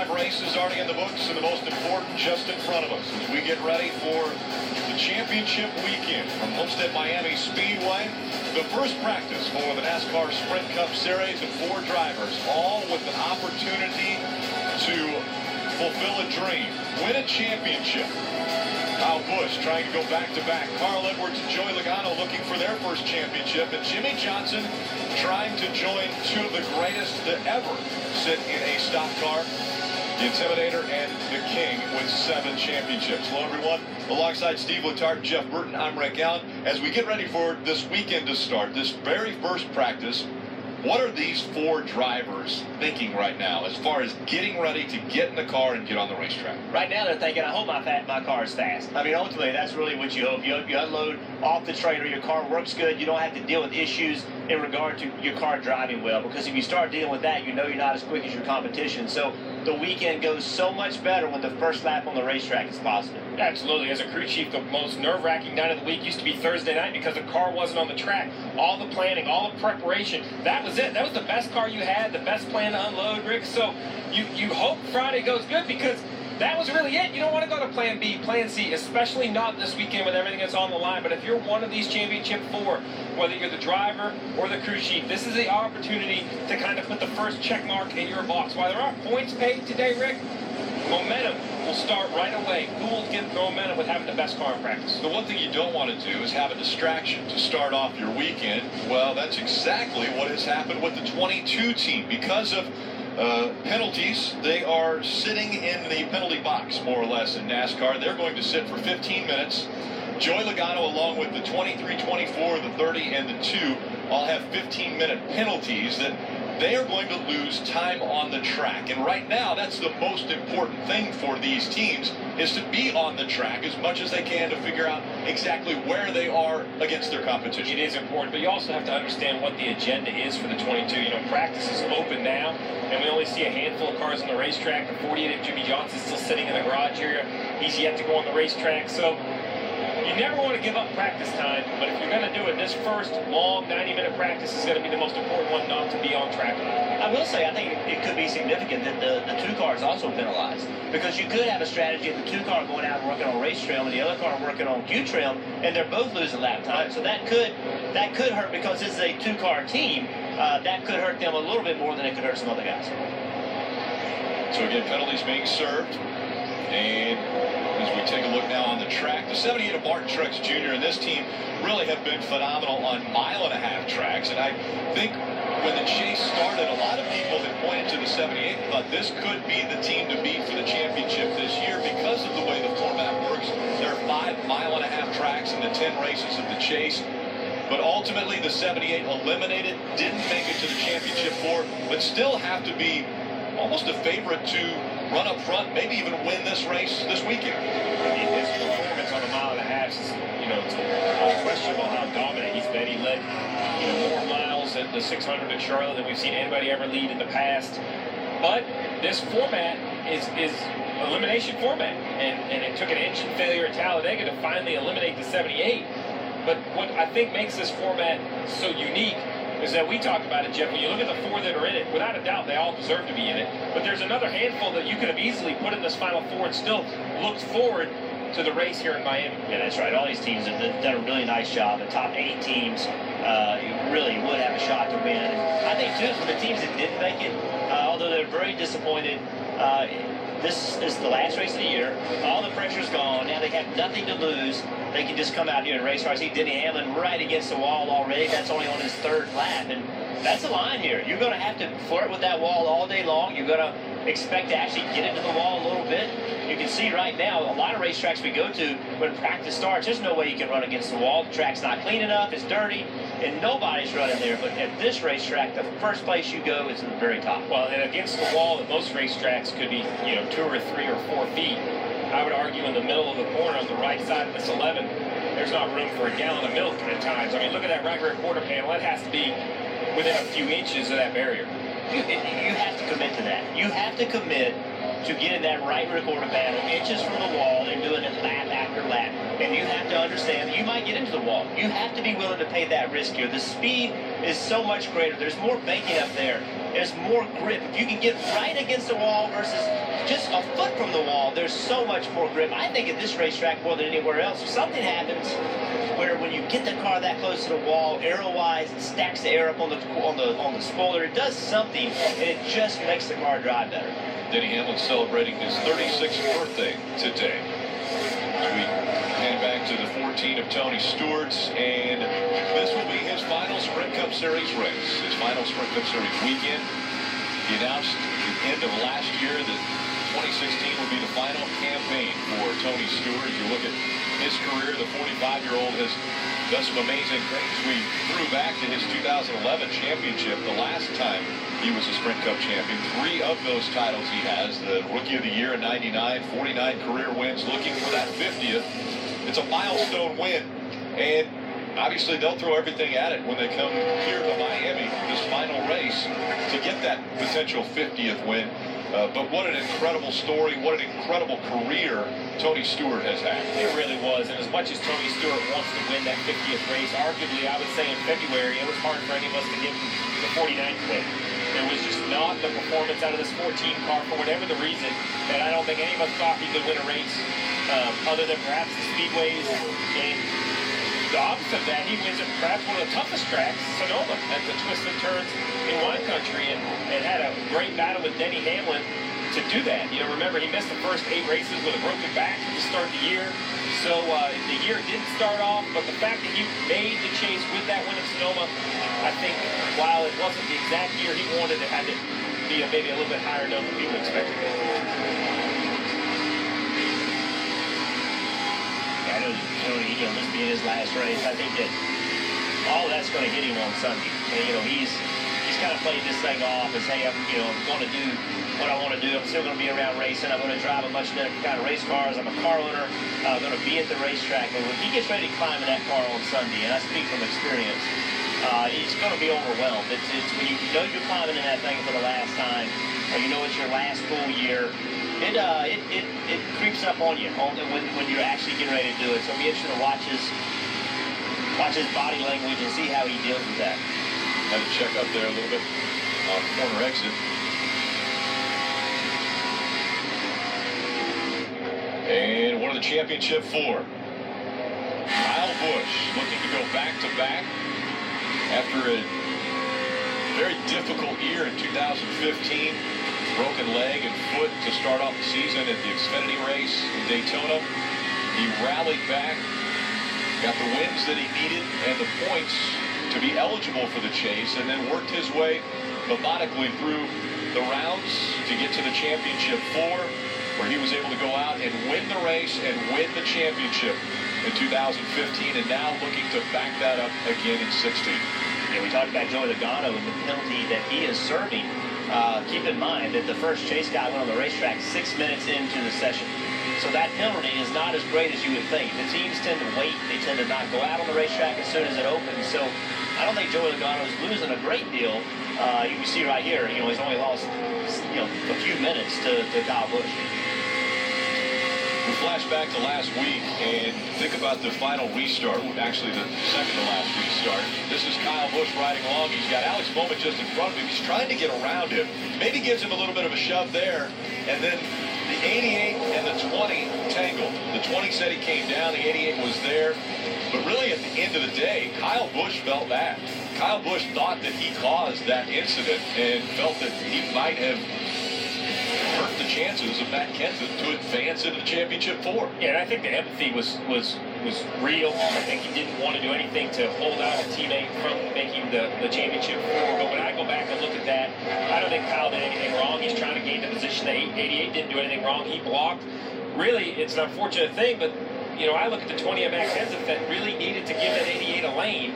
5 races already in the books, and the most important just in front of us as we get ready for the championship weekend from Homestead Miami Speedway. The first practice for the NASCAR Sprint Cup Series of 4 drivers, all with an opportunity to fulfill a dream, win a championship. Kyle Busch trying to go back-to-back. Carl Edwards and Joey Logano looking for their first championship. And Jimmy Johnson trying to join 2 of the greatest to ever sit in a stock car. The Intimidator and the King with 7 championships. Hello, everyone. Alongside Steve Letarte, Jeff Burton, I'm Rick Allen. As we get ready for this weekend to start, this very first practice, what are these 4 drivers thinking right now as far as getting ready to get in the car and get on the racetrack? Right now they're thinking, I hope my car is fast. I mean, ultimately, that's really what you hope. You unload off the trailer, your car works good, you don't have to deal with issues in regard to your car driving well, because if you start dealing with that, you know you're not as quick as your competition. So the weekend goes so much better when the first lap on the racetrack is positive. Absolutely. As a crew chief, the most nerve-wracking night of the week used to be Thursday night because the car wasn't on the track. All the planning, all the preparation, that was it. That was the best car you had, the best plan to unload, Rick. So you hope Friday goes good, because that was really it. You don't want to go to plan B, plan C, especially not this weekend with everything that's on the line. But if you're one of these championship 4, whether you're the driver or the crew chief, this is the opportunity to kind of put the first check mark in your box. While there aren't points paid today, Rick, momentum will start right away. Who will get the momentum with having the best car in practice? The one thing you don't want to do is have a distraction to start off your weekend. Well, that's exactly what has happened with the 22 team. Because of penalties, they are sitting in the penalty box, more or less, in NASCAR. They're going to sit for 15 minutes. Joey Logano, along with the 23, 24, the 30, and the 2, all have 15-minute penalties that they are going to lose time on the track. And right now, that's the most important thing for these teams, is to be on the track as much as they can to figure out exactly where they are against their competition. It is important, but you also have to understand what the agenda is for the 22. You know, practice is open now, and we only see a handful of cars on the racetrack. The 48 of Jimmy Johnson is still sitting in the garage area. He's yet to go on the racetrack. So you never want to give up practice time, but if you're going to do it, this first long 90-minute practice is going to be the most important one not to be on track. I will say, I think it could be significant that the 2 cars also penalized, because you could have a strategy of the 2 car going out and working on race trail and the other car working on Q trail, and they're both losing lap time. So that could hurt, because this is a 2-car team. That could hurt them a little bit more than it could hurt some other guys. So again, penalties being served. And as we take a look now on the track, the 78 of Martin Truex Jr. and this team really have been phenomenal on 1.5 mile tracks. And I think when the chase started, a lot of people had pointed to the 78 and thought this could be the team to beat for the championship this year because of the way the format works. There are 5.5 mile tracks in the 10 races of the chase. But ultimately, the 78 eliminated, didn't make it to the championship 4, but still have to be almost a favorite to run up front, maybe even win this race this weekend. His performance on 1.5 miles is, it's unquestionable how dominant he's been. He led, more miles at the 600 at Charlotte than we've seen anybody ever lead in the past. But this format is elimination format, and it took an engine failure at Talladega to finally eliminate the 78. But what I think makes this format so unique is that we talked about it, Jeff. When you look at the 4 that are in it, without a doubt, they all deserve to be in it. But there's another handful that you could have easily put in this Final 4 and still looked forward to the race here in Miami. Yeah, that's right. All these teams have done a really nice job. The top 8 teams really would have a shot to win. And I think, too, for the teams that didn't make it, although they're very disappointed, this is the last race of the year. All the pressure's gone. Now they have nothing to lose. They can just come out here and race. I see Denny Hamlin right against the wall already. That's only on his 3rd lap. And that's the line here. You're going to have to flirt with that wall all day long. You're going to expect to actually get into the wall a little bit. You can see right now, a lot of racetracks we go to, when practice starts, there's no way you can run against the wall. The track's not clean enough, it's dirty, and nobody's running there. But at this racetrack, the first place you go is at the very top. Well, and against the wall at most racetracks could be, 2 or 3 or 4 feet. I would argue in the middle of the corner on the right side of this 11, there's not room for a gallon of milk at times. I mean, look at that right rear quarter panel. That has to be within a few inches of that barrier. You have to commit to that. You have to commit to getting that right rear quarter panel inches from the wall and doing it lap after lap. And you have to understand that you might get into the wall. You have to be willing to pay that risk here. The speed is so much greater. There's more banking up there. there's more grip. If you can get right against the wall versus just a foot from the wall, there's so much more grip. I think at this racetrack more than anywhere else, if something happens where when you get the car that close to the wall, aero-wise, it stacks the air up on the spoiler. It does something, and it just makes the car drive better. Denny Hamlin celebrating his 36th birthday today. As we hand back to the 14 of Tony Stewart's, and this will be his final Sprint Cup Series race, his final Sprint Cup Series weekend. He announced at the end of last year that 2016 would be the final campaign for Tony Stewart. If you look at his career, the 45-year-old has done some amazing things. We threw back to his 2011 championship, the last time he was a Sprint Cup champion. 3 of those titles he has, the Rookie of the Year in '99, 49 career wins, looking for that 50th. It's a milestone win, and obviously they'll throw everything at it when they come here to Miami, this final race, to get that potential 50th win. But what an incredible story, what an incredible career Tony Stewart has had. It really was, and as much as Tony Stewart wants to win that 50th race, arguably I would say in February it was hard for any of us to give him the 49th win. There was just not the performance out of this 14 car for whatever the reason, and I don't think any of us thought he could win a race other than perhaps the speedways. And the opposite of that, he wins at perhaps one of the toughest tracks, Sonoma, at the twists and turns in wine country, and had a great battle with Denny Hamlin to do that. You know, remember, he missed the first 8 races with a broken back to start the year. So the year didn't start off, but the fact that he made the chase with that win at Sonoma, I think while it wasn't the exact year he wanted, it had to be maybe a little bit higher note than people expected. I know Tony, this being his last race, I think that all that's going to hit him on Sunday. And, he's kind of played this thing off as, hey, I'm going to do what I want to do. I'm still going to be around racing. I'm going to drive a much different kind of race cars. I'm a car owner. I'm going to be at the racetrack. But when he gets ready to climb in that car on Sunday, and I speak from experience, he's going to be overwhelmed. It's when you know you're climbing in that thing for the last time, or you know it's your last full year, it creeps up on you when you're actually getting ready to do it. So it'll be interesting to watch his body language and see how he deals with that. Had to check up there a little bit on corner exit. And one of the championship 4. Kyle Busch looking to go back-to-back after a very difficult year in 2015. Broken leg and foot to start off the season at the Xfinity race in Daytona. He rallied back, got the wins that he needed and the points to be eligible for the chase, and then worked his way methodically through the rounds to get to the championship 4, where he was able to go out and win the race and win the championship in 2015, and now looking to back that up again in 16. Yeah, we talked about Joey Logano and the penalty that he is serving. Keep in mind that the first chase guy went on the racetrack 6 minutes into the session. So that penalty is not as great as you would think. The teams tend to wait. They tend to not go out on the racetrack as soon as it opens. So I don't think Joey Logano is losing a great deal. You can see right here, he's only lost, a few minutes to Kyle Busch. We flash back to last week and think about the final restart, actually the second to last restart. This is Kyle Busch riding along. He's got Alex Bowman just in front of him. He's trying to get around him. Maybe gives him a little bit of a shove there, and then the 88 and the 20 tangled. The 20 said he came down, the 88 was there. But really at the end of the day, Kyle Busch felt bad. Kyle Busch thought that he caused that incident and felt that he might have hurt the chances of Matt Kenseth to advance into the championship 4. Yeah, and I think the empathy was real. I think he didn't want to do anything to hold out a teammate from making the championship 4. But when I go back and look at that, I don't think Kyle did anything wrong. He's trying to gain the position. The 88 didn't do anything wrong. He blocked. Really, it's an unfortunate thing, but I look at the 20 of Matt Kenseth that really needed to give that 88 a lane.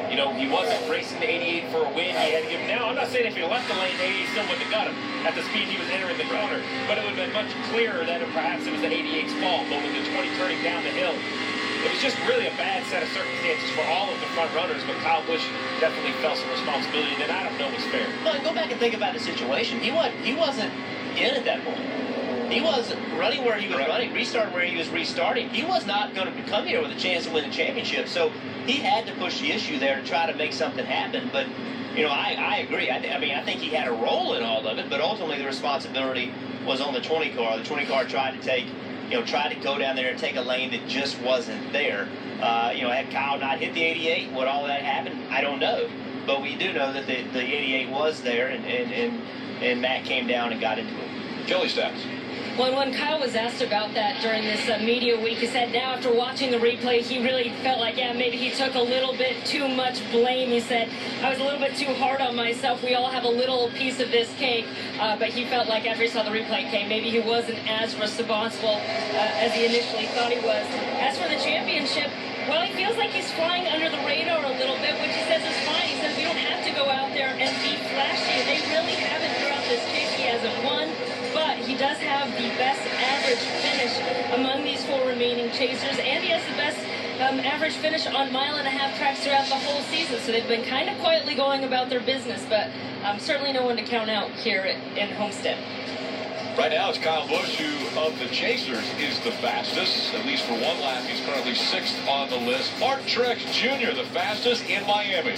He wasn't racing the 88 for a win. He had to give him. Now, I'm not saying if he left the lane, the 88 still wouldn't have got him at the speed he was entering the corner, but it would have been much clearer that perhaps it was the 88's fault. But with the 20 turning down the hill, it was just really a bad set of circumstances for all of the front runners. But Kyle Busch definitely felt some responsibility that I don't know was fair. Well, go back and think about the situation. He wasn't in at that point. He was running where he was running, restarting where he was restarting. He was not going to come here with a chance to win the championship. So he had to push the issue there to try to make something happen. But I agree. I mean, I think he had a role in all of it, but ultimately the responsibility was on the 20 car. The 20 car tried to go down there and take a lane that just wasn't there. Had Kyle not hit the 88, would all that happen? I don't know. But we do know that the 88 was there, and Matt came down and got into it. Kelly stats. Well, when Kyle was asked about that during this media week, he said now after watching the replay, he really felt like, maybe he took a little bit too much blame. He said, I was a little bit too hard on myself. We all have a little piece of this cake. But he felt like after he saw the replay came, maybe he wasn't as responsible as he initially thought he was. As for the championship, well, he feels like he's flying under the radar a little bit, which he says is fine. He says we don't have to go out there and be flashy. They really haven't throughout this chase. He hasn't won. But he does have the best average finish among these 4 remaining chasers, and he has the best average finish on mile-and-a-half tracks throughout the whole season. So they've been kind of quietly going about their business, but certainly no one to count out here in Homestead. Right now, it's Kyle Busch who, of the chasers, is the fastest. At least for one lap, he's currently 6th on the list. Mark Truex Jr., the fastest in Miami.